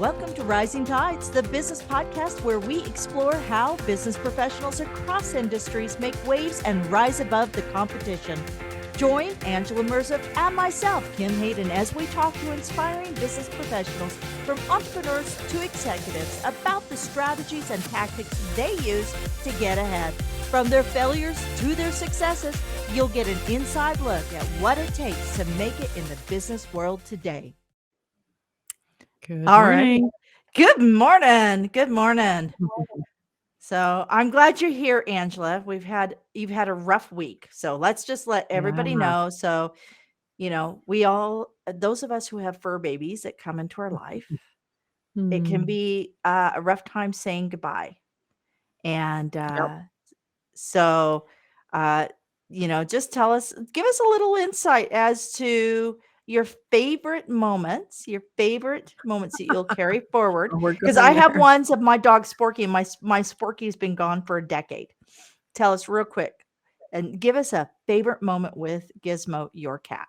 Welcome to Rising Tides, the business podcast where we explore how business professionals across industries make waves and rise above the competition. Join Angela Merziff and myself, Kim Hayden, as we talk to inspiring business professionals from entrepreneurs to executives about the strategies and tactics they use to get ahead. From their failures to their successes, you'll get an inside look at what it takes to make it in the business world today. Good All morning. right. Good morning. Good morning. So I'm glad you're here, Angela. You've had a rough week. So let's just let everybody Yeah. know. So, we all, those of us who have fur babies that come into our life, it can Mm. be a rough time saying goodbye. And Yep. so, just give us a little insight as to your favorite moments that you'll carry forward. Oh, we're Because going I have there. ones of my dog Sporky, and my Sporky's been gone for a decade. Tell us real quick and give us a favorite moment with Gizmo, your cat.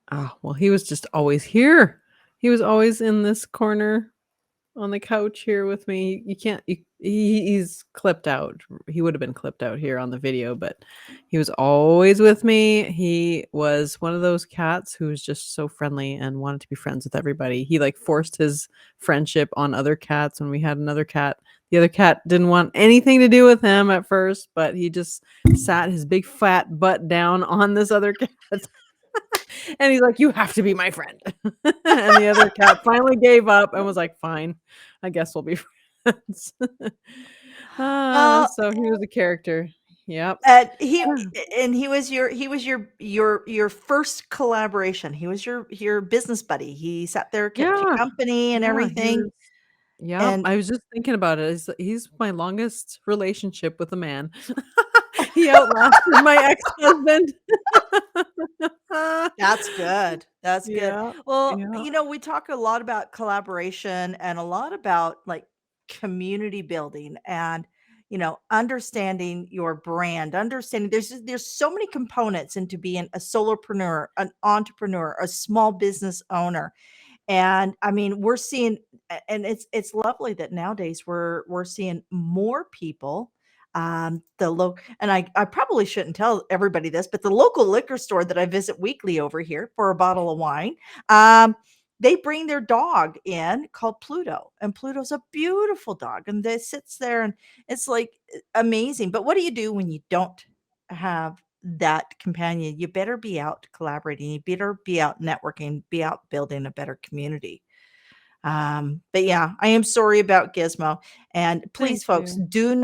Oh, well, he was just always here. He was always in this corner on the couch here with me. He's clipped out. He would have been clipped out here on the video, but he was always with me. He was one of those cats who was just so friendly and wanted to be friends with everybody. He forced his friendship on other cats when we had another cat. The other cat didn't want anything to do with him at first, but he just sat his big fat butt down on this other cat. And he's like, "You have to be my friend." And the other cat finally gave up and was like, "Fine, I guess we'll be friends." So he was a character. Yep. He was your first collaboration. He was your business buddy. He sat there, kept you Yeah. company and Yeah, everything. yep. And I was just thinking about it. He's my longest relationship with a man. He outlasted my ex-husband. that's good. That's good. Yeah. Well, Yeah. we talk a lot about collaboration and a lot about community building and understanding your brand, understanding there's so many components into being a solopreneur, an entrepreneur, a small business owner. And I mean, we're seeing and it's lovely that nowadays we're seeing more people and I probably shouldn't tell everybody this, but the local liquor store that I visit weekly over here for a bottle of wine, they bring their dog in called Pluto, and Pluto's a beautiful dog, and they sits there, and it's amazing. But what do you do when you don't have that companion? You better be out collaborating. You better be out networking, be out building a better community. But yeah, I am sorry about Gizmo. And Thank please, folks, you. do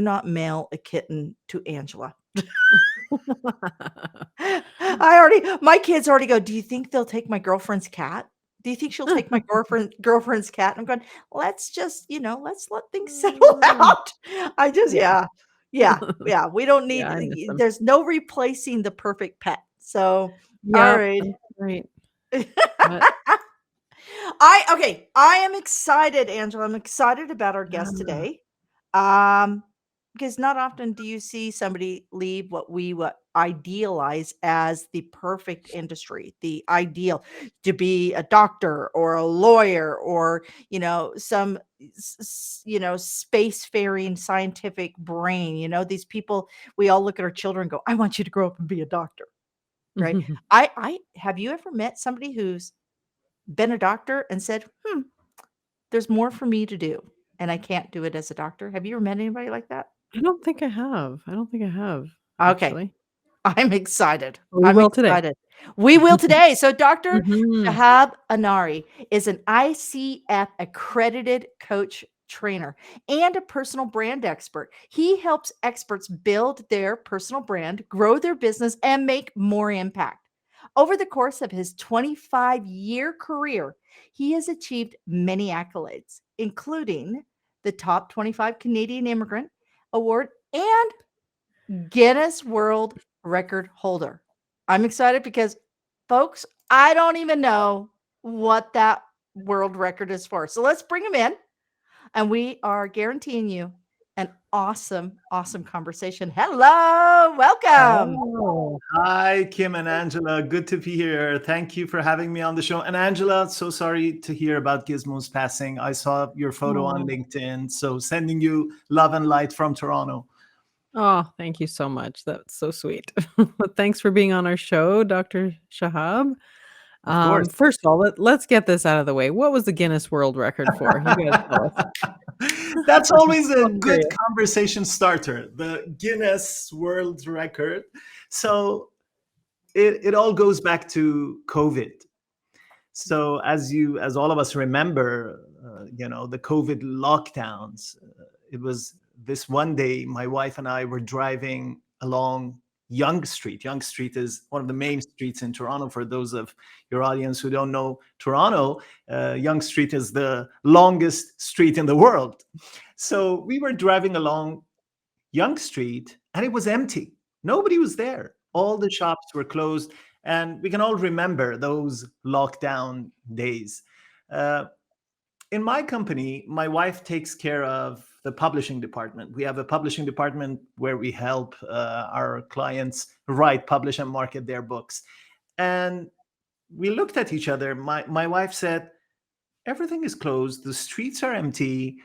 not mail a kitten to Angela. My kids already go, "Do you think they'll take my girlfriend's cat? Do you think she'll take my girlfriend's cat?" I'm going, let's just, let's let things settle out. Yeah. Yeah. We don't Yeah, I miss need, them. there's no replacing the perfect pet. So, all Yep, right. that's right. But Okay, I am excited, Angela. I'm excited about our guest yeah. today. Because not often do you see somebody leave what we idealize as the perfect industry, the ideal to be a doctor or a lawyer or, some, spacefaring scientific brain. These people, we all look at our children and go, "I want you to grow up and be a doctor." Right. I have you ever met somebody who's been a doctor and said, there's more for me to do, and I can't do it as a doctor? Have you ever met anybody like that? I don't think I have. I don't think I have, Okay, actually. I'm excited. We I'm will today. excited. We will today. So Dr. Mhm. Shahab Anari is an ICF accredited coach trainer and a personal brand expert. He helps experts build their personal brand, grow their business, and make more impact. Over the course of his 25-year career, he has achieved many accolades, including the top 25 Canadian Immigrant Award and Guinness World Record holder. I'm excited because, folks, I don't even know what that world record is for. So let's bring him in, and we are guaranteeing you An awesome, awesome conversation. Hello, welcome. Oh, Hi, Kim and Angela. Good to be here. Thank you for having me on the show. And Angela, so sorry to hear about Gizmo's passing. I saw your photo on oh, LinkedIn. So sending you love and light from Toronto. oh, thank you so much. That's so sweet. But thanks for being on our show, Dr. Shahab. Of course. First of all, let's get this out of the way. What was the Guinness World Record for? You gotta tell us. That's always a So good curious. conversation starter, the Guinness World Record. So it all goes back to COVID. So as all of us remember, the COVID lockdowns. It was this one day, my wife and I were driving along Yonge Street. Yonge Street is one of the main streets in Toronto. For those of your audience who don't know Toronto, Yonge Street is the longest street in the world. So we were driving along Yonge Street and it was empty. Nobody was there. All the shops were closed. And we can all remember those lockdown days. Uh, in my company, my wife takes care of the publishing department. We have a publishing department where we help our clients write, publish, and market their books. And we looked at each other. My wife said, everything is closed. The streets are empty.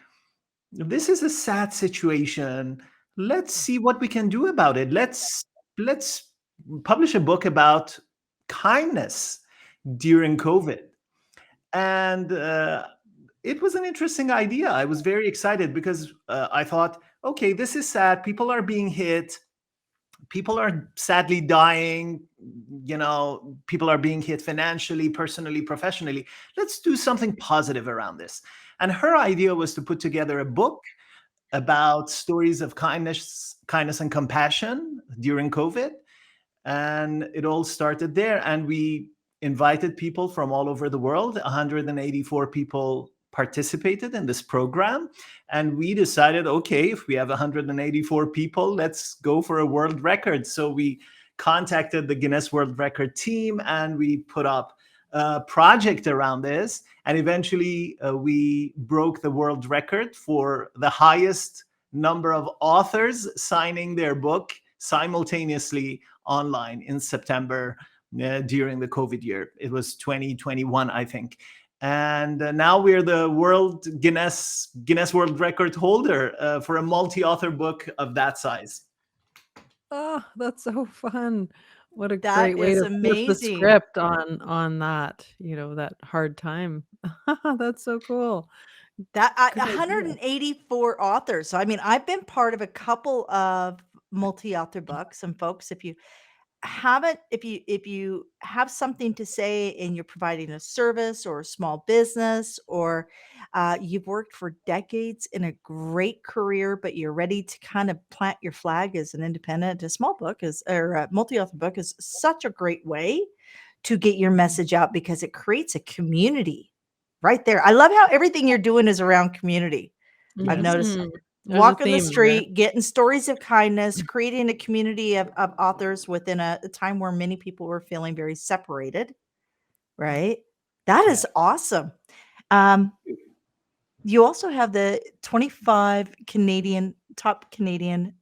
This is a sad situation. Let's see what we can do about it. Let's publish a book about kindness during COVID. And it was an interesting idea. I was very excited because I thought, okay, this is sad. People are being hit. People are sadly dying. People are being hit financially, personally, professionally. Let's do something positive around this. And her idea was to put together a book about stories of kindness and compassion during COVID. And it all started there. And we invited people from all over the world. 184 people participated in this program. And we decided, okay, if we have 184 people, let's go for a world record. So we contacted the Guinness World Record team and we put up a project around this. And eventually we broke the world record for the highest number of authors signing their book simultaneously online in September during the COVID year. It was 2021, I think. And now we're the world Guinness World Record holder for a multi-author book of that size. Oh, that's so fun. What a That great way is to flip the amazing. script on that, that hard time. That's so cool. That Good idea. 184 authors. So, I mean, I've been part of a couple of multi-author books, and folks, if you have something to say and you're providing a service or a small business, or you've worked for decades in a great career, but you're ready to kind of plant your flag as an independent, a small book is or a multi-author book is such a great way to get your message out because it creates a community right there. I love how everything you're doing is around community. I've noticed Mhm. There's a walking the theme there. street, getting stories of kindness, creating a community of authors within a time where many people were feeling very separated, right? That Yeah. is awesome. Um, you also have the 25 top Canadian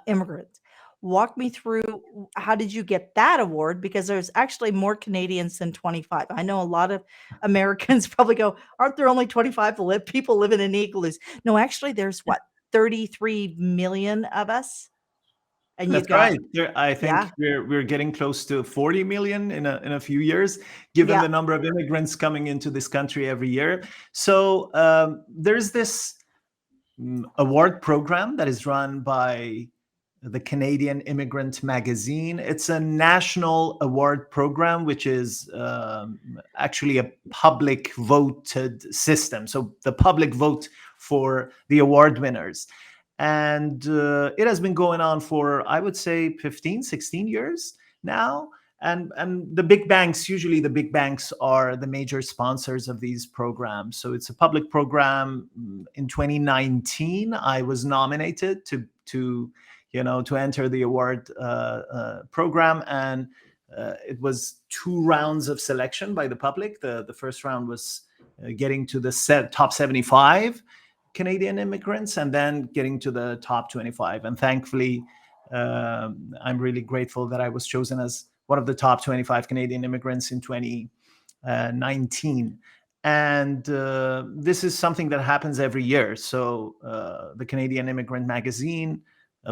immigrants. Walk me through how did you get that award? Because there's actually more Canadians than 25. I know a lot of Americans probably go, aren't there only 25 people living in igloos? No, actually, there's what, 33 million of us? And you That's got, right. I yeah, think we're getting close to 40 million in a few years, given yeah. the number of immigrants coming into this country every year. So there's this award program that is run by the Canadian Immigrant magazine. It's a national award program, which is actually a public voted system. So the public vote for the award winners. And it has been going on for, I would say, 15, 16 years now. And the big banks, usually the big banks are the major sponsors of these programs. So it's a public program. In 2019, I was nominated to enter the award program, and it was 2 rounds of selection by the public. The first round was getting to the top 75. Canadian immigrants, and then getting to the top 25. And thankfully, I'm really grateful that I was chosen as one of the top 25 Canadian immigrants in 2019. And this is something that happens every year. So the Canadian Immigrant magazine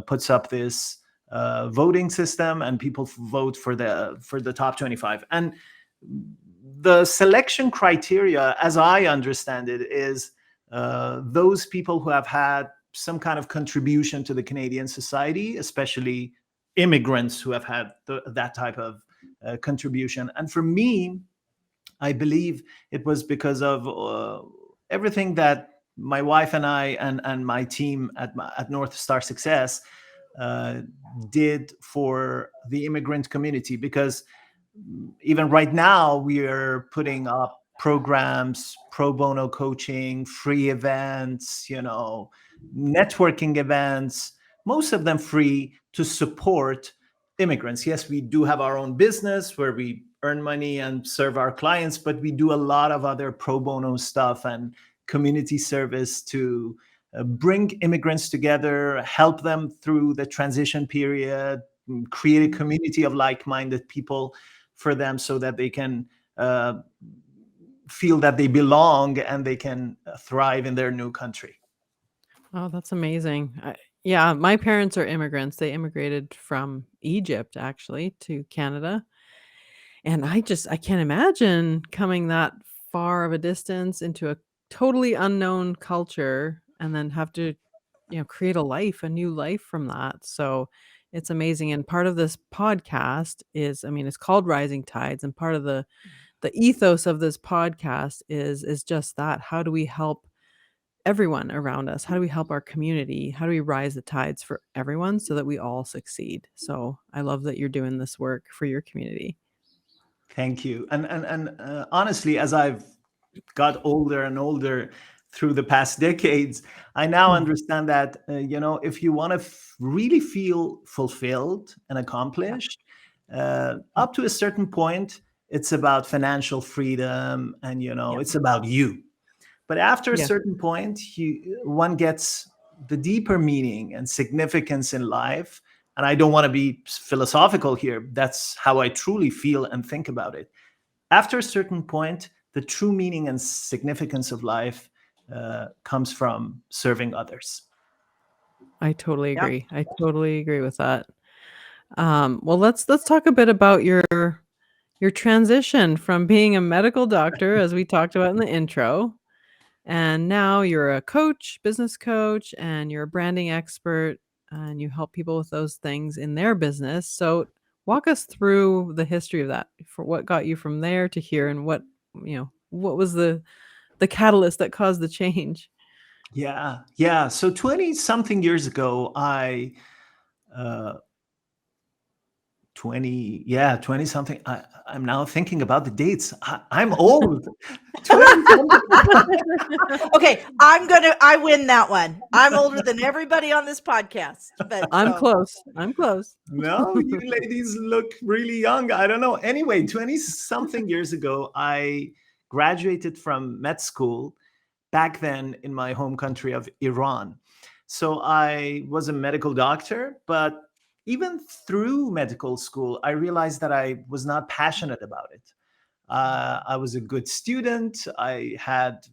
puts up this voting system, and people vote for the top 25. And the selection criteria, as I understand it, is those people who have had some kind of contribution to the Canadian society, especially immigrants who have had that type of contribution. And for me, I believe it was because of everything that my wife and I and my team at North Star Success uh, did for the immigrant community. Because even right now, we are putting up programs, pro bono coaching, free events, networking events, most of them free, to support immigrants. Yes, we do have our own business where we earn money and serve our clients, but we do a lot of other pro bono stuff and community service to bring immigrants together, help them through the transition period, create a community of like-minded people for them, so that they can feel that they belong and they can thrive in their new country. Oh, that's amazing. Yeah, my parents are immigrants. They immigrated from Egypt actually to Canada. And I can't imagine coming that far of a distance into a totally unknown culture and then have to, create a new life from that. So it's amazing. And part of this podcast is, I mean, it's called Rising Tides, and part of the ethos of this podcast is just that. How do we help everyone around us? How do we help our community? How do we rise the tides for everyone so that we all succeed? So I love that you're doing this work for your community. Thank you. And honestly, as I've got older and older through the past decades, I now Mm. understand that if you want to really feel fulfilled and Yeah. accomplished, up to a certain point, it's about financial freedom, and Yeah. it's about you. But after a Yeah. certain point, one gets the deeper meaning and significance in life. And I don't want to be philosophical here. That's how I truly feel and think about it. After a certain point, the true meaning and significance of life comes from serving others. I totally Yep. agree. I totally agree with that. Well, let's talk a bit about your transition from being a medical doctor, as we talked about in the intro, and now you're a coach, business coach, and you're a branding expert, and you help people with those things in their business. So walk us through the history of that, for what got you from there to here, and what was the catalyst that caused the change. Yeah, yeah. So 20 something years ago, uh, 20 something. I'm now thinking about the dates. I'm old. 20 something. Okay, I win that one. I'm older than everybody on this podcast, but I'm so close. I'm close. No, you ladies look really young. I don't know. Anyway, 20 something years ago, I graduated from med school back then in my home country of Iran. So I was a medical doctor, but even through medical school, I realized that I was not passionate about it. I was a good student. I had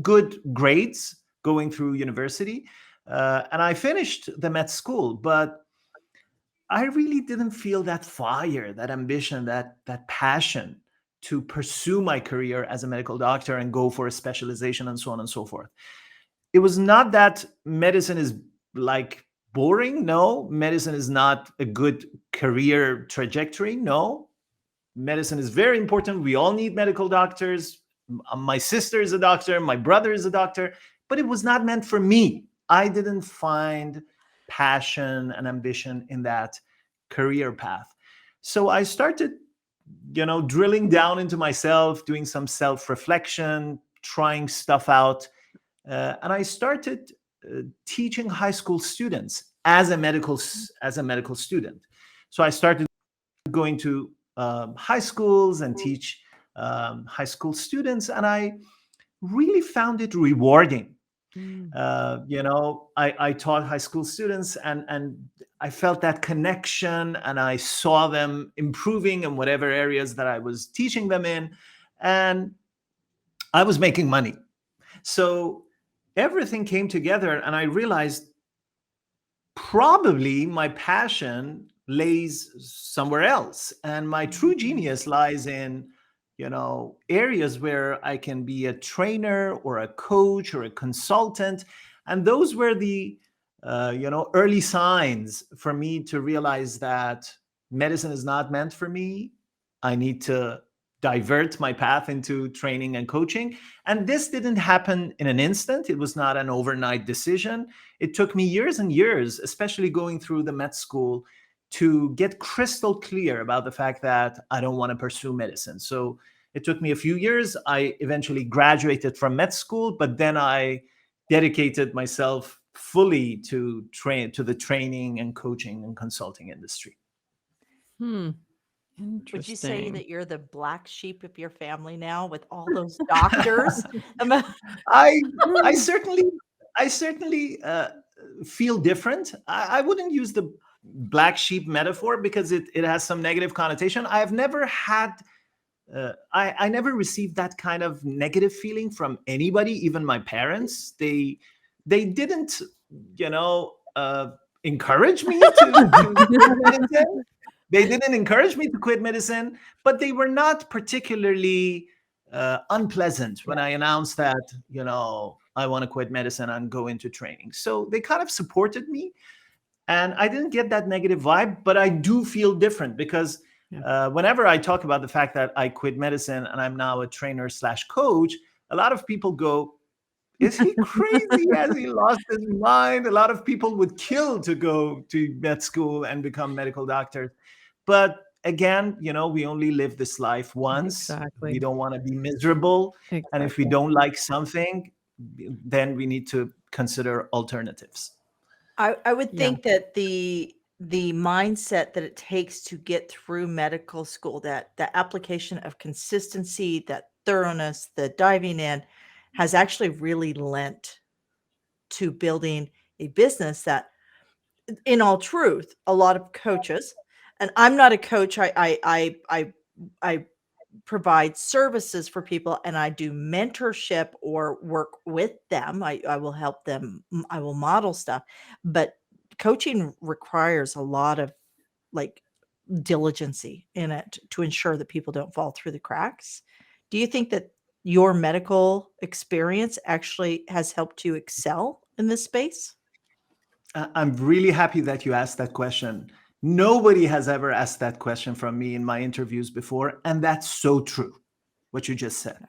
good grades going through university, and I finished the med school, but I really didn't feel that fire, that ambition, that passion to pursue my career as a medical doctor and go for a specialization and so on and so forth. It was not that medicine is like boring. No, medicine is not a good career trajectory. No, medicine is very important. We all need medical doctors. My sister is a doctor, my brother is a doctor, but it was not meant for me. I didn't find passion and ambition in that career path. So I started, drilling down into myself, doing some self reflection, trying stuff out. And I started teaching high school students as a medical student. So I started going to high schools and teach high school students, and I really found it rewarding. Mm. I taught high school students, and I felt that connection, and I saw them improving in whatever areas that I was teaching them in, and I was making money. So everything came together, and I realized probably my passion lays somewhere else, and my true genius lies in areas where I can be a trainer or a coach or a consultant. And those were the early signs for me to realize that medicine is not meant for me. I need to divert my path into training and coaching. And this didn't happen in an instant. It was not an overnight decision. It took me years and years, especially going through the med school, to get crystal clear about the fact that I don't want to pursue medicine. So it took me a few years. I eventually graduated from med school, but then I dedicated myself fully to the training and coaching and consulting industry. Hmm. Would you say Interesting. that you're the black sheep of your family now with all those doctors? I I certainly I certainly feel different. I wouldn't use the black sheep metaphor because it has some negative connotation. I've never had I never received that kind of negative feeling from anybody, even my parents. They didn't, encourage me to quit medicine. They didn't encourage me to quit medicine, but they were not particularly unpleasant when Yeah. I announced that, I want to quit medicine and go into training. So they kind of supported me, and I didn't get that negative vibe, but I do feel different because Yeah. whenever I talk about the fact that I quit medicine and I'm now a trainer slash coach, a lot of people go, is he crazy? Has he lost his mind? A lot of people would kill to go to med school and become medical doctors. But again, we only live this life once. We Exactly. don't want to be miserable. And if we Exactly. don't like something, then we need to consider alternatives. I would Yeah. think that the mindset that it takes to get through medical school, that the application of consistency, that thoroughness, the diving in, has actually really lent to building a business that, in all truth, a lot of coaches, and I'm not a coach, I provide services for people, and I do mentorship or work with them. I will help them, I will model stuff, but coaching requires a lot of, like, diligency in it to ensure that people don't fall through the cracks. Do you think that your medical experience actually has helped you excel in this space? I'm really happy that you asked that question. Nobody has ever asked that question from me in my interviews before. And that's so true, what you just said.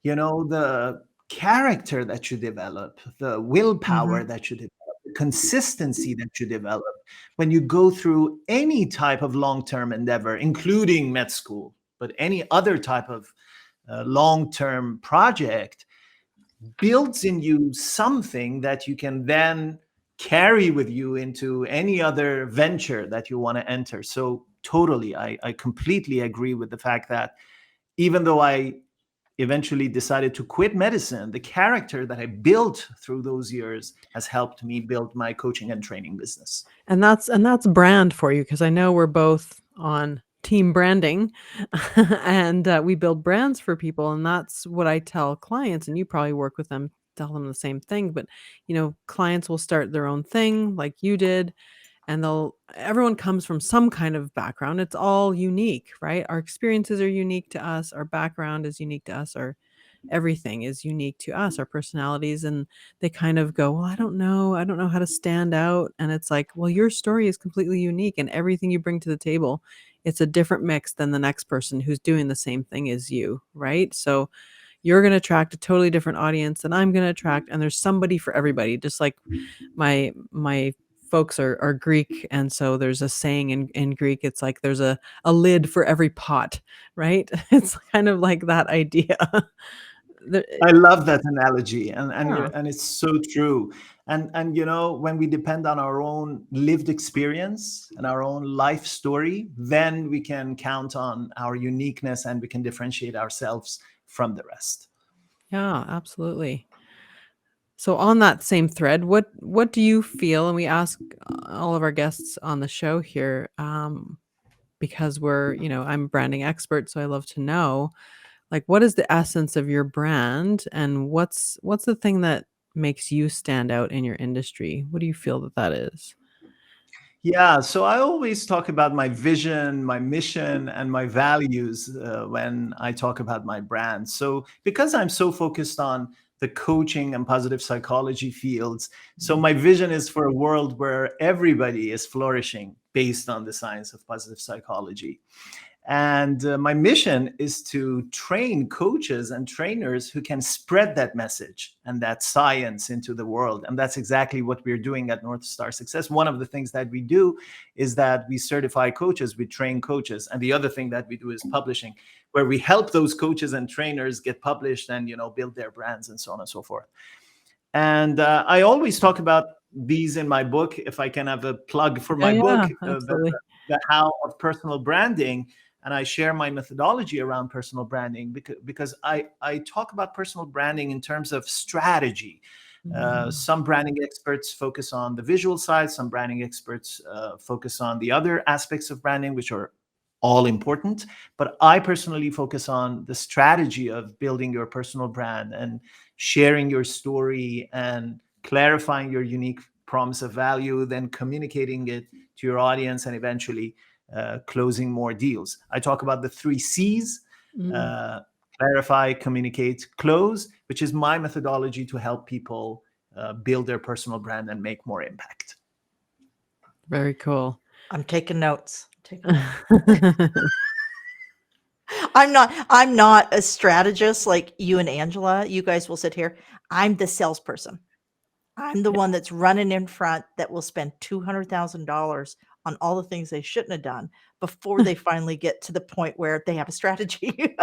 Yeah. The character that you develop, the willpower Mhm. that you develop, the consistency that you develop when you go through any type of long term endeavor, including med school, but any other type of long term project, builds in you something that you can then carry with you into any other venture that you want to enter. So totally, I completely agree with the fact that even though I eventually decided to quit medicine, the character that I built through those years has helped me build my coaching and training business. And that's brand for you, because I know we're both on team branding, and we build brands for people, and that's what I tell clients, and you probably work with them, tell them the same thing. But clients will start their own thing like you did, and everyone comes from some kind of background. It's all unique, right? Our experiences are unique to us, our background is unique to us, our everything is unique to us, our personalities. And they kind of go, well, I don't know how to stand out. And it's like, well, your story is completely unique, and everything you bring to the table, it's a different mix than the next person who's doing the same thing as you, right? So you're going to attract a totally different audience than I'm going to attract, and there's somebody for everybody. Just like my folks are Greek, and so there's a saying in Greek, it's like there's a lid for every pot, right? It's kind of like that idea. I love that analogy, and Yeah. and it's so true. And when we depend on our own lived experience and our own life story, then we can count on our uniqueness and we can differentiate ourselves from the rest. Yeah, absolutely. So on that same thread, what do you feel? And we ask all of our guests on the show here, because I'm a branding expert, so I love to know, like, what is the essence of your brand, and what's the thing that makes you stand out in your industry? What do you feel that is? Yeah, so I always talk about my vision, my mission, and my values when I talk about my brand. So, because I'm so focused on the coaching and positive psychology fields, so my vision is for a world where everybody is flourishing based on the science of positive psychology. And my mission is to train coaches and trainers who can spread that message and that science into the world. And that's exactly what we're doing at North Star Success. One of the things that we do is that we certify coaches, we train coaches. And the other thing that we do is publishing, where we help those coaches and trainers get published and, build their brands and so on and so forth. And I always talk about these in my book. If I can have a plug for my Yeah, book, absolutely. the How of Personal Branding, and I share my methodology around personal branding because I talk about personal branding in terms of strategy. Some branding experts focus on the visual side. Some branding experts focus on the other aspects of branding, which are all important. But I personally focus on the strategy of building your personal brand and sharing your story and clarifying your unique promise of value, then communicating it to your audience, and eventually closing more deals. I talk about the 3 C's: clarify, communicate, close, which is my methodology to help people build their personal brand and make more impact. Very cool. I'm taking notes. I'm not a strategist like you and Angela. You guys will sit here. I'm the salesperson. I'm the one that's running in front that will spend $200,000 on all the things they shouldn't have done before they finally get to the point where they have a strategy.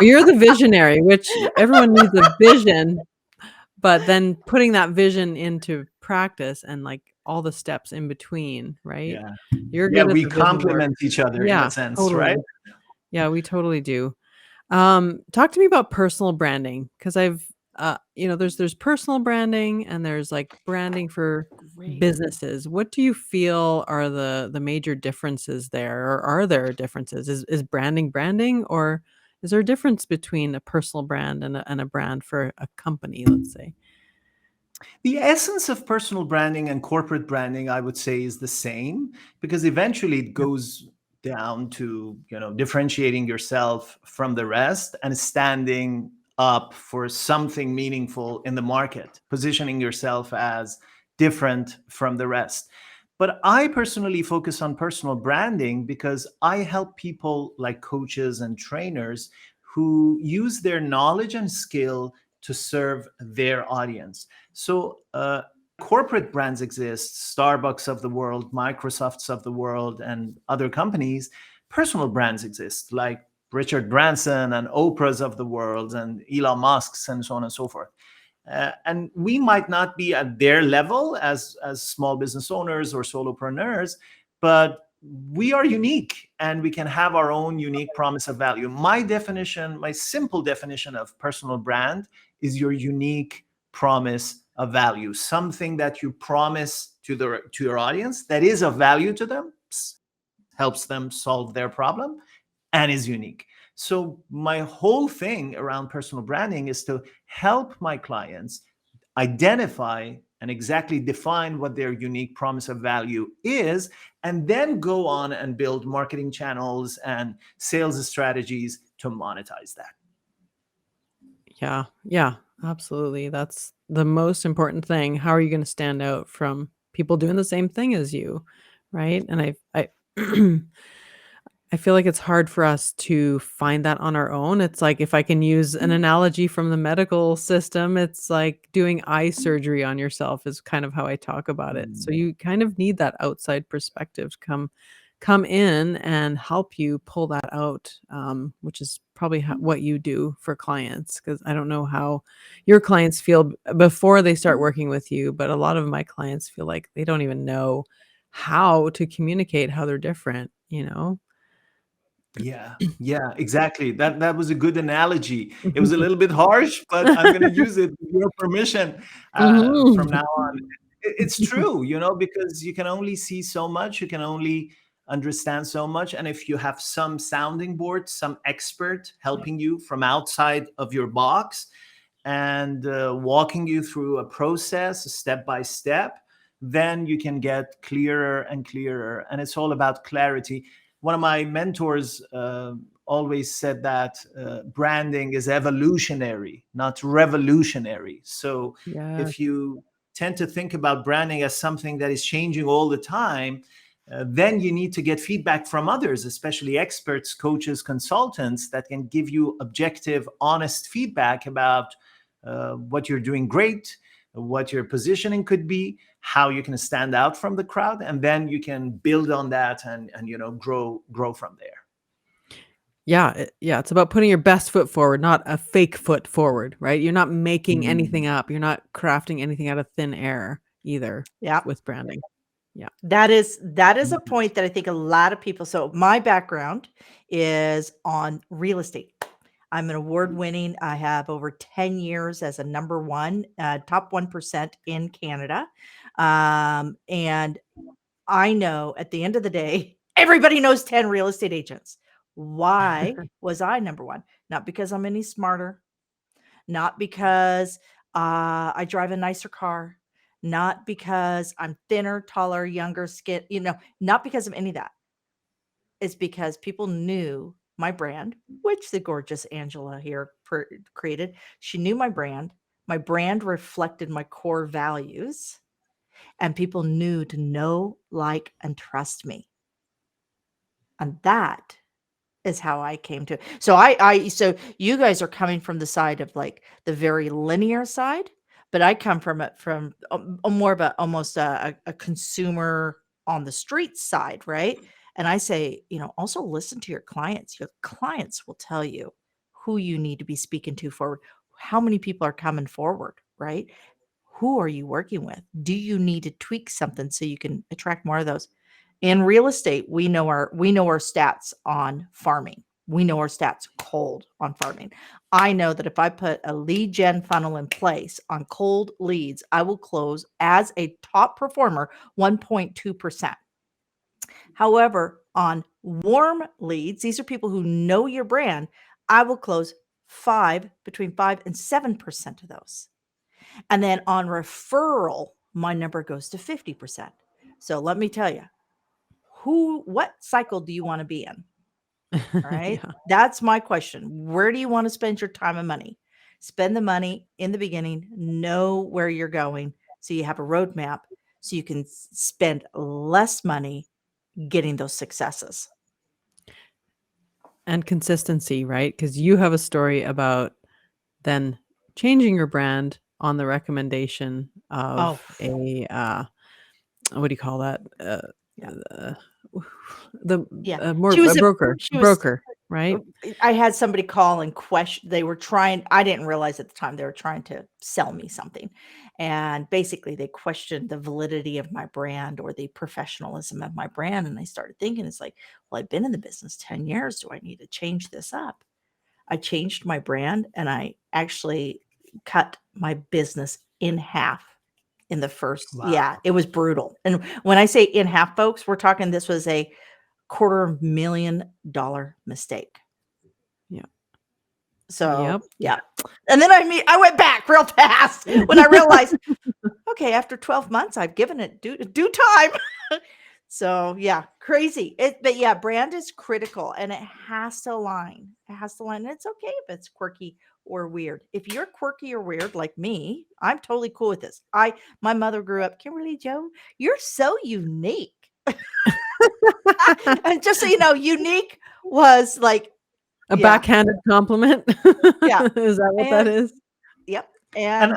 You're the visionary, which everyone needs a vision, but then putting that vision into practice and like all the steps in between, right? Yeah. You're Yeah, good at we the vision work. complement each other in a Yeah, sense, right? totally. Yeah, we totally do. Talk to me about personal branding, because there's personal branding and there's like branding for Great. businesses. What do you feel are the major differences there, or are there differences? Is branding, or is there a difference between a personal brand and a brand for a company, let's say? The essence of personal branding and corporate branding, I would say, is the same, because eventually it goes down to, differentiating yourself from the rest and standing up for something meaningful in the market, positioning yourself as different from the rest. But I personally focus on personal branding because I help people like coaches and trainers who use their knowledge and skill to serve their audience. So, corporate brands exist, Starbucks of the world, Microsofts of the world, and other companies. Personal brands exist, like Richard Branson and Oprah's of the world, and Elon Musk's, and so on and so forth. And we might not be at their level as small business owners or solopreneurs, but we are unique and we can have our own unique promise of value. My simple definition of personal brand is your unique promise of value, something that you promise to your audience that is of value to them, helps them solve their problem, and is unique. So my whole thing around personal branding is to help my clients identify and exactly define what their unique promise of value is, and then go on and build marketing channels and sales strategies to monetize that. Yeah, absolutely. That's the most important thing. How are you going to stand out from people doing the same thing as you, right? And I I feel like it's hard for us to find that on our own. It's like, if I can use an analogy from the medical system, it's like doing eye surgery on yourself is kind of how I talk about it. So you kind of need that outside perspective to come in and help you pull that out, which is probably what you do for clients. Because I don't know how your clients feel before they start working with you, but a lot of my clients feel like they don't even know how to communicate how they're different. Yeah, exactly. That was a good analogy. It was a little bit harsh, but I'm going to use it with your permission from now on. It's true, because you can only see so much, you can only understand so much, and if you have some sounding board, some expert helping you from outside of your box and walking you through a process step by step, then you can get clearer and clearer. And it's all about clarity. One of my mentors always said that branding is evolutionary, not revolutionary. So Yeah. if you tend to think about branding as something that is changing all the time, then you need to get feedback from others, especially experts, coaches, consultants that can give you objective, honest feedback about what you're doing great, what your positioning could be, how you can stand out from the crowd, and then you can build on that and grow from there. Yeah, it's about putting your best foot forward, not a fake foot forward, right? You're not making anything up. You're not crafting anything out of thin air either Yeah. with branding. Yeah. That is a point that I think a lot of people. So my background is on real estate. I'm an award-winning. I have over 10 years as a number one, top 1% in Canada. And I know at the end of the day, everybody knows 10 real estate agents. Why was I number one? Not because I'm any smarter, not because I drive a nicer car, not because I'm thinner, taller, younger, skin, not because of any of that. It's because people knew my brand, which the gorgeous Angela here created. She knew my brand. My brand reflected my core values, and people knew to know, like, and trust me. And that is how I came to. So you guys are coming from the side of like the very linear side, but I come from it from a more of almost a consumer on the street side, right? And I say, also listen to your clients. Your clients will tell you who you need to be speaking to forward. How many people are coming forward, right? Who are you working with? Do you need to tweak something so you can attract more of those? In real estate, we know our stats on farming. We know our stats cold on farming. I know that if I put a lead gen funnel in place on cold leads, I will close as a top performer 1.2%. However, on warm leads, these are people who know your brand, I will close between 5 and 7% of those. And then on referral, my number goes to 50%. So let me tell you, what cycle do you want to be in? All right. Yeah. That's my question. Where do you want to spend your time and money? Spend the money in the beginning, know where you're going so you have a roadmap so you can spend less money getting those successes. And consistency, right? Because you have a story about then changing your brand on the recommendation of a what do you call that? Yeah. More She was a broker, she was broker, right? I had somebody call and question. They were trying, I didn't realize at the time they were trying to sell me something. And basically they questioned the validity of my brand or the professionalism of my brand. And I started thinking, it's like, well, I've been in the business 10 years. Do I need to change this up? I changed my brand and I actually cut my business in half in the first. Wow. Yeah, it was brutal. And when I say in half, folks, we're talking, this was a $250,000 mistake. Yeah. So, Yep. yeah. And then I went back real fast when I realized, okay, after 12 months, I've given it due time. So, yeah, crazy. But yeah, brand is critical and it has to align. It has to align. And it's okay if it's quirky or weird. If you're quirky or weird like me, I'm totally cool with this. My mother grew up, Kimberly Joe, you're so unique. And just so you know, unique was like a backhanded compliment. Yeah. Is that what that is? Yep. And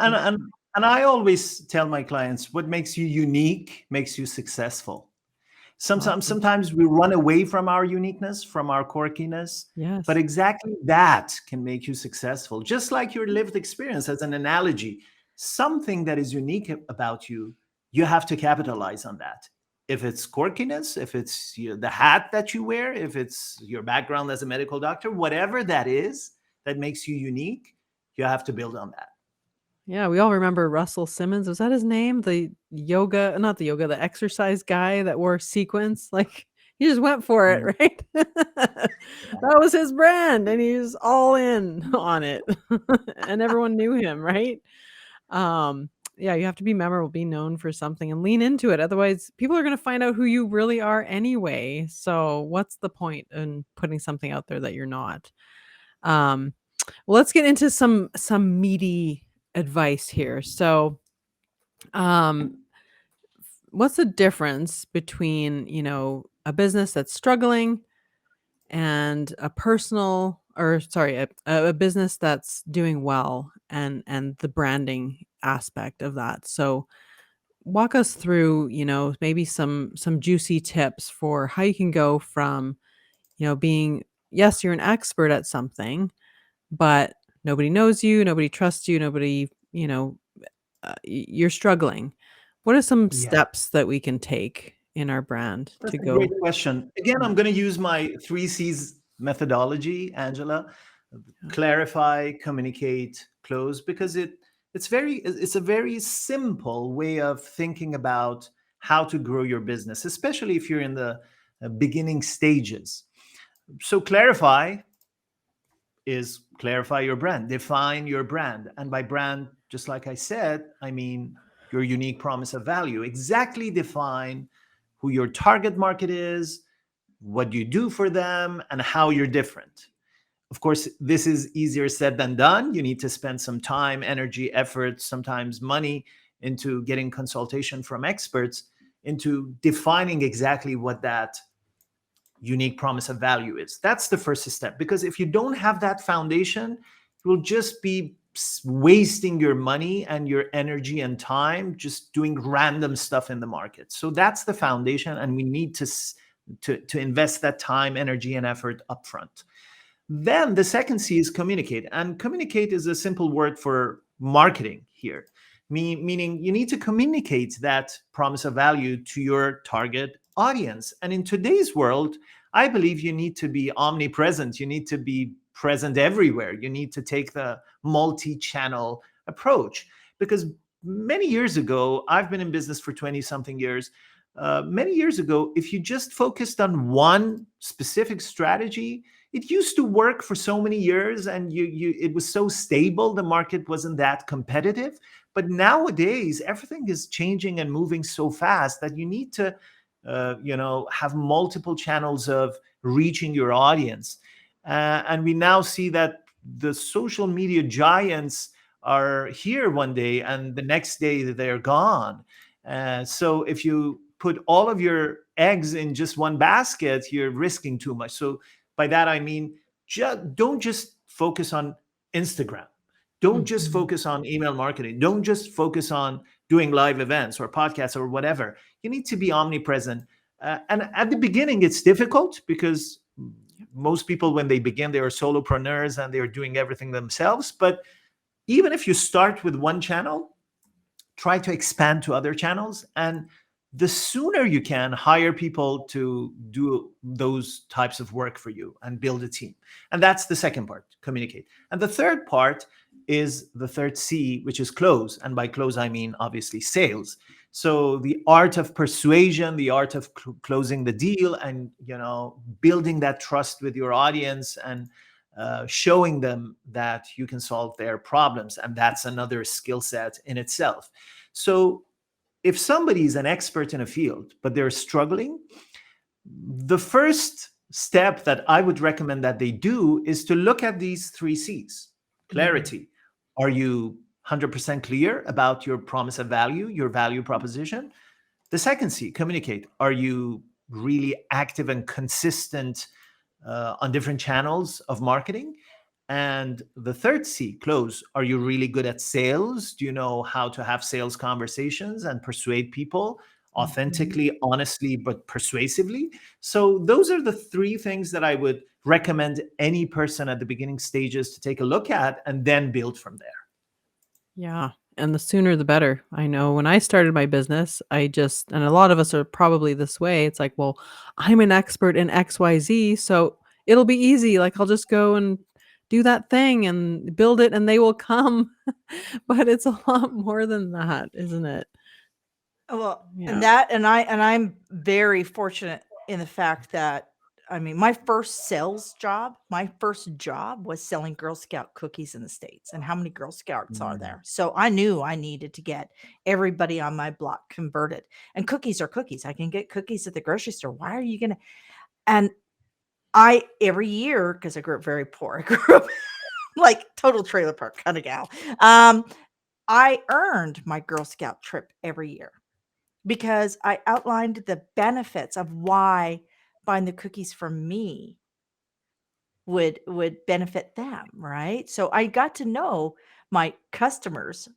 I always tell my clients, what makes you unique makes you successful. Sometimes we run away from our uniqueness, from our quirkiness. Yes. But exactly that can make you successful. Just like your lived experience as an analogy, something that is unique about you, you have to capitalize on that. if it's quirkiness, if it's the hat that you wear, if it's your background as a medical doctor, whatever that is that makes you unique, you have to build on that. Yeah, we all remember Russell Simmons. Was that his name? The exercise guy that wore sequins. Like he just went for it, Mm. right? That was his brand, and he was all in on it, and everyone knew him, right? Yeah, you have to be memorable, be known for something, and lean into it. Otherwise, people are going to find out who you really are anyway. So, what's the point in putting something out there that you're not? Um, well, let's get into some meaty advice here. So, um, what's the difference between, a business that's struggling and a personal or sorry, a business that's doing well and the branding aspect of that? So, walk us through, maybe some juicy tips for how you can go from, being yes, you're an expert at something, but nobody knows you, nobody trusts you, nobody, you're struggling. What are some Yeah. steps that we can take in our brand That's to a great go? question. Again, I'm going to use my 3 C's methodology, Angela. Yeah. Clarify, communicate, close, because it's a very simple way of thinking about how to grow your business, especially if you're in the beginning stages. So clarify your brand, define your brand. And by brand, just like I said, I mean your unique promise of value. Exactly define who your target market is, what you do for them, and how you're different. Of course, this is easier said than done. You need to spend some time, energy, effort, sometimes money into getting consultation from experts into defining exactly what that unique promise of value is. That's the first step, because if you don't have that foundation, you'll just be wasting your money and your energy and time just doing random stuff in the market. So that's the foundation, and we need to invest that time, energy, and effort upfront. Then the second C is communicate. And communicate is a simple word for marketing here, meaning you need to communicate that promise of value to your target audience. And in today's world, I believe you need to be omnipresent. You need to be present everywhere. You need to take the multi-channel approach, because many years ago, I've been in business for 20 something years. Many years ago, if you just focused on one specific strategy, it used to work for so many years, and it was so stable, the market wasn't that competitive. But nowadays everything is changing and moving so fast that you need to have multiple channels of reaching your audience. And we now see that the social media giants are here one day and the next day they're gone. So if you put all of your eggs in just one basket, you're risking too much. So by that, I mean, don't just focus on Instagram. Don't just Mhm. focus on email marketing. Don't just focus on doing live events or podcasts or whatever. You need to be omnipresent. And at the beginning, it's difficult because most people, when they begin, they are solopreneurs and they're doing everything themselves. But even if you start with one channel, try to expand to other channels. And the sooner you can, hire people to do those types of work for you and build a team. And that's the second part, communicate. And the third part is the third C, which is close. And by close, I mean obviously sales. So the art of persuasion, the art of closing the deal, and building that trust with your audience, and showing them that you can solve their problems. And that's another skill set in itself. So if somebody is an expert in a field, but they're struggling, the first step that I would recommend that they do is to look at these 3 C's. Clarity. Are you 100% clear about your promise of value, your value proposition? The second C, communicate. Are you really active and consistent on different channels of marketing? And the third C, close. Are you really good at sales? Do you know how to have sales conversations and persuade people Mhm. authentically, honestly, but persuasively? So those are the 3 things that I would recommend any person at the beginning stages to take a look at and then build from there. Yeah. And the sooner the better. I know when I started my business, and a lot of us are probably this way. It's like, well, I'm an expert in XYZ, so it'll be easy. Like, I'll just go and do that thing and build it and they will come. But it's a lot more than that, isn't it? Well, Yeah. I'm very fortunate in the fact that I mean, my first job was selling Girl Scout cookies in the States. And how many Girl Scouts are Mm. there? So I knew I needed to get everybody on my block converted. And cookies are cookies. I can get cookies at the grocery store. Why are you gonna? And I every year, because I grew up very poor, I grew up like total trailer park kind of gal. Um, I earned my Girl Scout trip every year because I outlined the benefits of why buying the cookies from me would benefit them, right? So I got to know my customers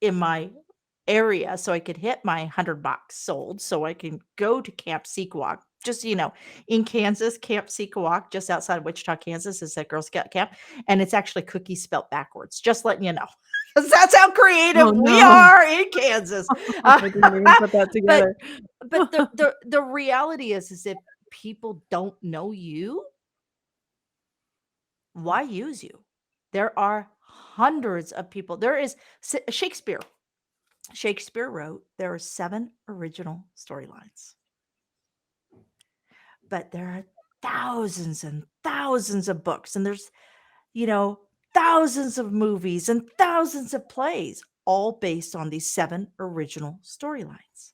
in my area so I could hit my 100 bucks sold so I can go to Camp Sequoia. Just, in Kansas, Camp Sequoia, just outside of Wichita, Kansas, is a Girl Scout camp. And it's actually cookies spelt backwards, just letting you know. 'Cause that's how creative Oh, we no. are in Kansas. I didn't even put that But together. but the reality is if people don't know you, why use you? There are hundreds of people. There is Shakespeare. Shakespeare wrote there are 7 original storylines, but there are thousands and thousands of books, and there's, you know, thousands of movies and thousands of plays, all based on these 7 original storylines.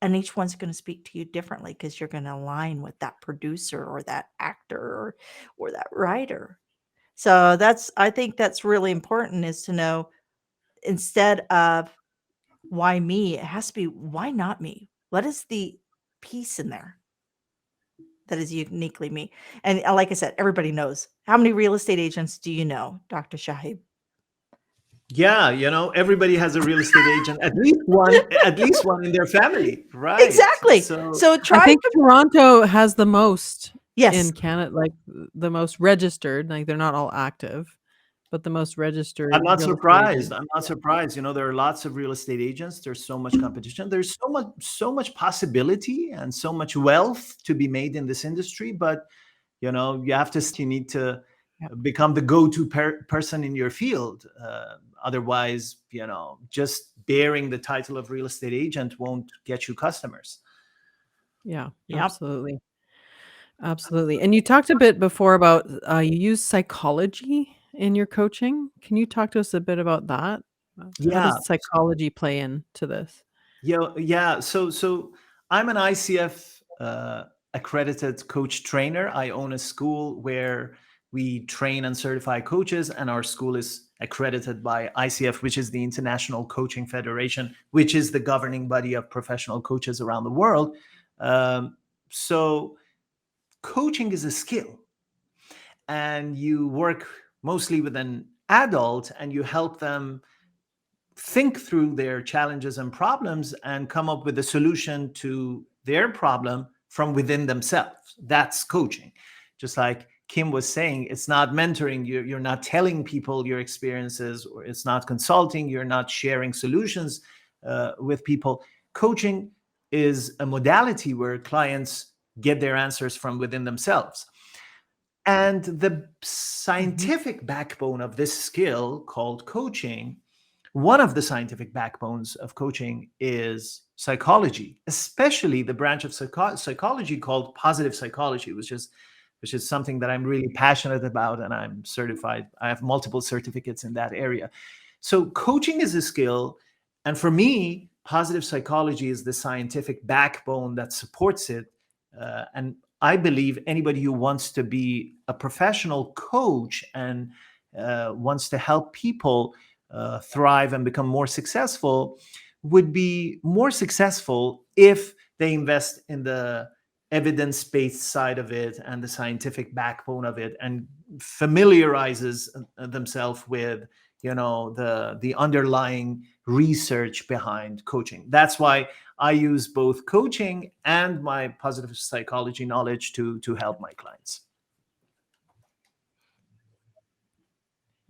And each one's going to speak to you differently because you're going to align with that producer or that actor or that writer. So I think that's really important is to know instead of why me, it has to be why not me? What is the piece in there that is uniquely me? And like I said, everybody knows. How many real estate agents do you know, Dr. Shahib? Yeah, everybody has a real estate agent, at least one in their family, right? Exactly. So So I try think to Toronto has the most yes. in Canada, like the most registered. Like, they're not all active, but the most I'm registered not real estate surprised. agents. I'm not surprised. There are lots of real estate agents. There's so much competition. There's so much possibility and so much wealth to be made in this industry. But you have to you need to Yep. become the go-to person in your field. Otherwise, just bearing the title of real estate agent won't get you customers. Yeah, Yep. absolutely. Absolutely. And you talked a bit before about you use psychology in your coaching. Can you talk to us a bit about that? How Yeah. does psychology play into this? Yeah. So I'm an ICF accredited coach trainer. I own a school where we train and certify coaches, and our school is accredited by ICF, which is the International Coaching Federation, which is the governing body of professional coaches around the world. So coaching is a skill, and you work mostly with an adult, and you help them think through their challenges and problems and come up with a solution to their problem from within themselves. That's coaching. Just like Kim was saying, it's not mentoring. You're not telling people your experiences, or it's not consulting. You're not sharing solutions with people. Coaching is a modality where clients get their answers from within themselves. And the scientific backbone of this skill called coaching, one of the scientific backbones of coaching is psychology, especially the branch of psychology called positive psychology, which is something that I'm really passionate about, and I'm certified. I have multiple certificates in that area. So coaching is a skill, and for me, positive psychology is the scientific backbone that supports it. And I believe anybody who wants to be a professional coach and wants to help people thrive and become more successful would be more successful if they invest in the evidence-based side of it and the scientific backbone of it, and familiarizes themselves with the underlying research behind coaching. That's why I use both coaching and my positive psychology knowledge to help my clients.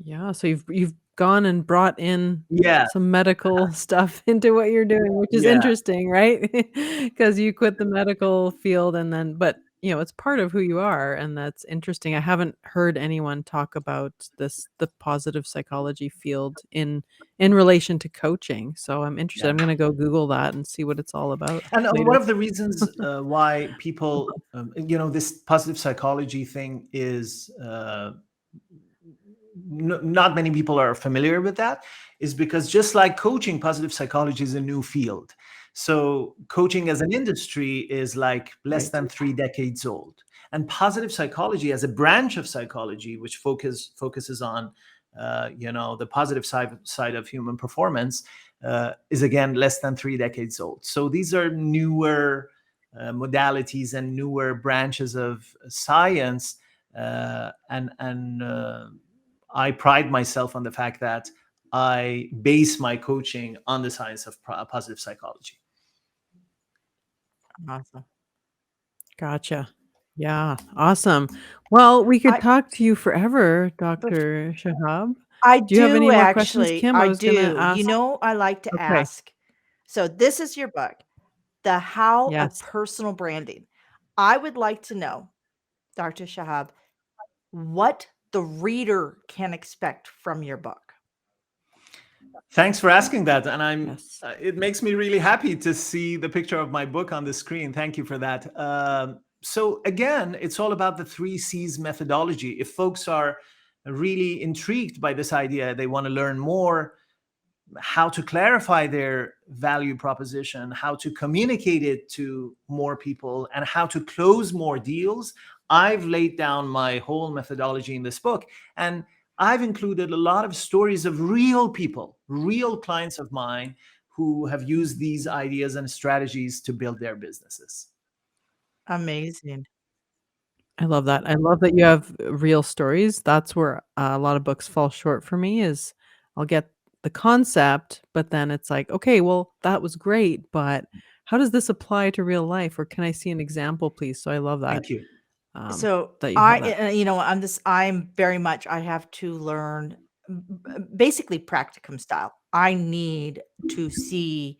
Yeah, so you've gone and brought in Yeah, some medical stuff into what you're doing, which is yeah. interesting, right? Because you quit the medical field and then but, it's part of who you are, and that's interesting. I haven't heard anyone talk about the positive psychology field in relation to coaching, so I'm interested. Yeah. I'm gonna go Google that and see what it's all about And one later. of the reasons why people, this positive psychology thing is not many people are familiar with that, is because just like coaching, positive psychology is a new field. So coaching as an industry is like less Right. than 3 decades old. And positive psychology as a branch of psychology, which focuses on, the positive side of human performance, is again less than 3 decades old. So these are newer modalities and newer branches of science, and I pride myself on the fact that I base my coaching on the science of positive psychology. Awesome. Gotcha. Yeah, awesome. Well, we could I talk to you forever, bef Dr. Shahab. I Do you have any do more questions, actually, Kim? I I was gonna do. ask. I like to Okay. ask. So this is your book, The How of Yes. Personal Branding. I would like to know, Dr. Shahab, what the reader can expect from your book. Thanks for asking that, and Yes. it makes me really happy to see the picture of my book on the screen. Thank you for that. So again, it's all about the 3 C's methodology. If folks are really intrigued by this idea, they want to learn more, how to clarify their value proposition, how to communicate it to more people, and how to close more deals. I've laid down my whole methodology in this book, and I've included a lot of stories of real people, real clients of mine who have used these ideas and strategies to build their businesses. Amazing. I love that. I love that you have real stories. That's where a lot of books fall short for me is I'll get the concept, but then it's like, "Okay, well, that was great, but how does this apply to real life, or can I see an example, please?" So I love that, Thank you. So that you have that. I'm very much, I have to learn basically practicum style. I need to see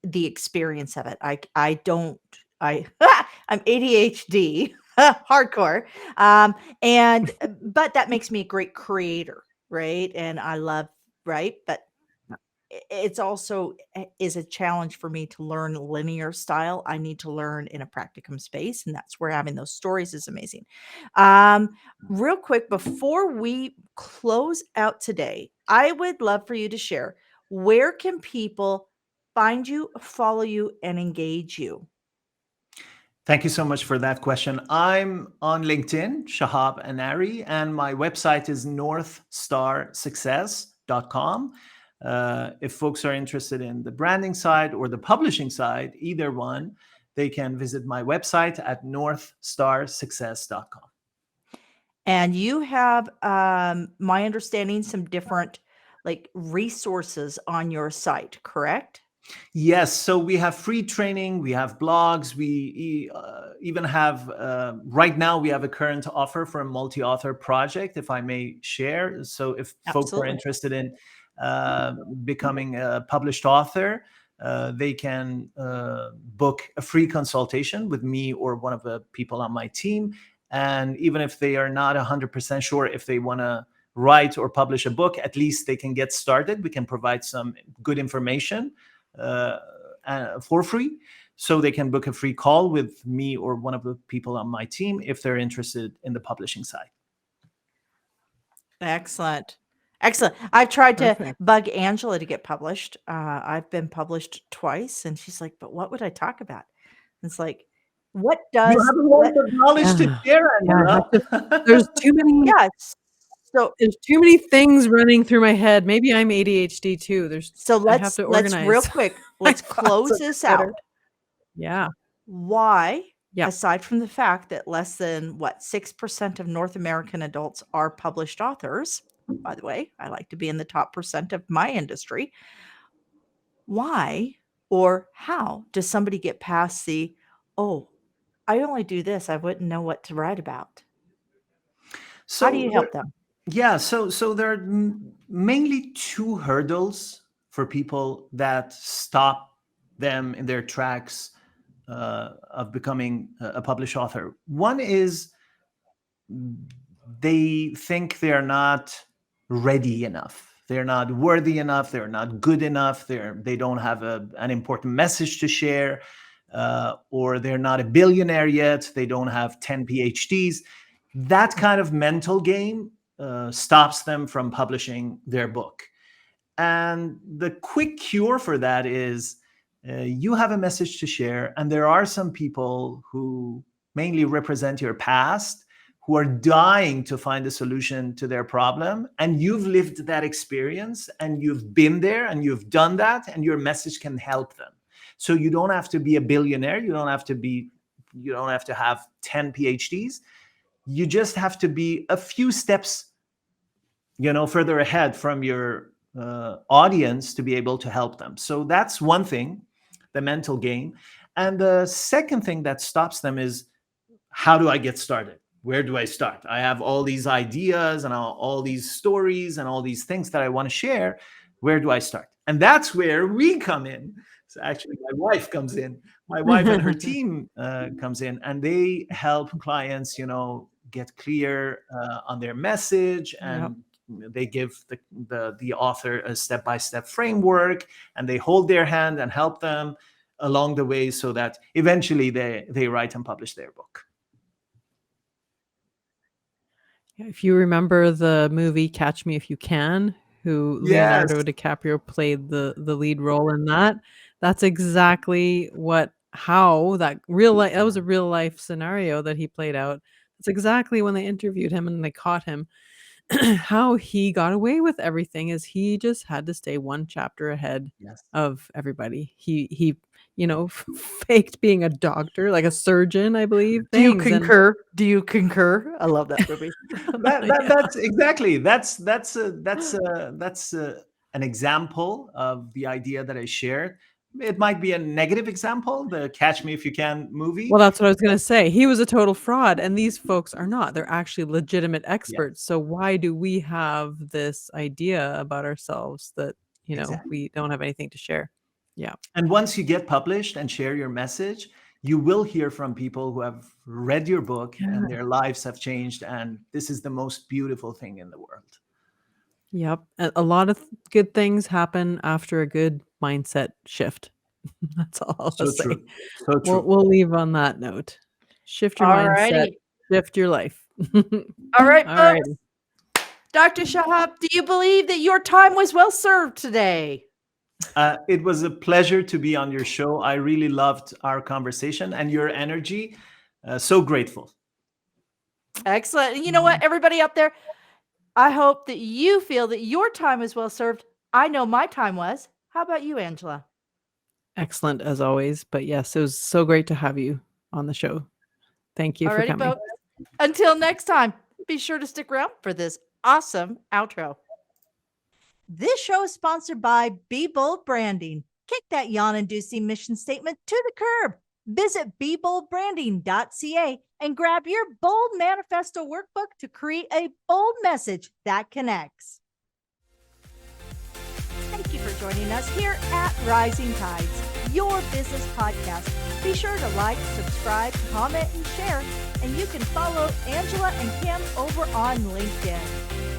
the experience of it. I don't I I'm ADHD hardcore. And but that makes me a great creator, right? And I love, right? But it's also is a challenge for me to learn linear style. I need to learn in a practicum space, and that's where having those stories is amazing. Um, Real quick before we close out today, I would love for you to share, where can people find you, follow you, and engage you? Thank you so much for that question. I'm on LinkedIn, Shahab Anari, and my website is northstarsuccess.com. If folks are interested in the branding side or the publishing side, either one, they can visit my website at northstarsuccess.com. And you have, my understanding, some different like resources on your site, correct? Yes, so we have free training, we have blogs, we even have, right now, we have a current offer for a multi author project, if I may share. So if folks are Absolutely. interested in becoming a published author, they can book a free consultation with me or one of the people on my team. And even if they are not 100% sure if they want to write or publish a book, at least they can get started. We can provide some good information uh, for free. So they can book a free call with me or one of the people on my team if they're interested in the publishing side. Excellent. Excellent. I've tried to Perfect. bug Angela to get published. I've been published twice, and she's like, "But what would I talk about?" It's like, what You does have a let wealth of knowledge to Yeah. share, Yeah, I have to Angela. there's too many yes. So there's too many things running through my head. Maybe I'm ADHD too. I have to let's real organize quick, my let's thoughts a close bit this better. out. Yeah. Why, Yeah. aside from the fact that less than 6% of North American adults are published authors, by the way, I like to be in the top percent of my industry. Why or how does somebody get past the, "Oh, I only do this, I wouldn't know what to write about"? How do So you help them? Yeah, so there are mainly two hurdles for people that stop them in their tracks of becoming a published author. One is they think they're not ready enough. They're not worthy enough. They're not good enough. They don't have an important message to share, or they're not a billionaire yet. They don't have 10 PhDs. That kind of mental game stops them from publishing their book. And the quick cure for that is you have a message to share, and there are some people who mainly represent your past who are dying to find a solution to their problem. And you've lived that experience, and you've been there, and you've done that, and your message can help them. So you don't have to be a billionaire. You don't have to have 10 PhDs. You just have to be a few steps, further ahead from your audience to be able to help them. So that's one thing, the mental game. And the second thing that stops them is, how do I get started? Where do I start? I have all these ideas and all these stories and all these things that I want to share. Where do I start? And that's where we come in. So actually, my wife comes in. My wife and her team comes in, and they help clients, get clear on their message, and they give the author a step-by-step framework, and they hold their hand and help them along the way so that eventually they write and publish their book. If you remember the movie Catch Me If You Can, who Yes. Leonardo DiCaprio played the lead role in that, that's exactly how that was a real life scenario that he played out. That's exactly when they interviewed him and they caught him. How he got away with everything is he just had to stay one chapter ahead Yes. of everybody. He faked being a doctor, like a surgeon, I believe. Do you things, and- concur? Do you concur? I love that movie. That's exactly that's an example of the idea that I shared. It might be a negative example, the Catch Me If You Can movie. Well, that's what I was going to say. He was a total fraud, and these folks are not. They're actually legitimate experts. So why do we have this idea about ourselves that, Exactly. we don't have anything to share? Yeah. And once you get published and share your message, you will hear from people who have read your book and their lives have changed. And this is the most beautiful thing in the world. Yep. A lot of good things happen after a good mindset shift. That's all I'll So say. true. So true. We'll leave on that note. Shift your mindset, Alrighty. shift your life. All right, Alrighty. folks. Dr. Shahab, do you believe that your time was well served today? It was a pleasure to be on your show. I really loved our conversation and your energy. So grateful. Excellent. And you know what, everybody out there, I hope that you feel that your time is well served. I know my time was. How about you, Angela? Excellent as always. But yes, it was so great to have you on the show. Thank you for Alrighty, coming. folks. Until next time, be sure to stick around for this awesome outro. This show is sponsored by Be Bold Branding. Kick that yawn-inducing mission statement to the curb. Visit BeBoldBranding.ca and grab your Bold Manifesto Workbook to create a bold message that connects. Thank you for joining us here at Rising Tides, your business podcast. Be sure to like, subscribe, comment, and share. And you can follow Angela and Kim over on LinkedIn.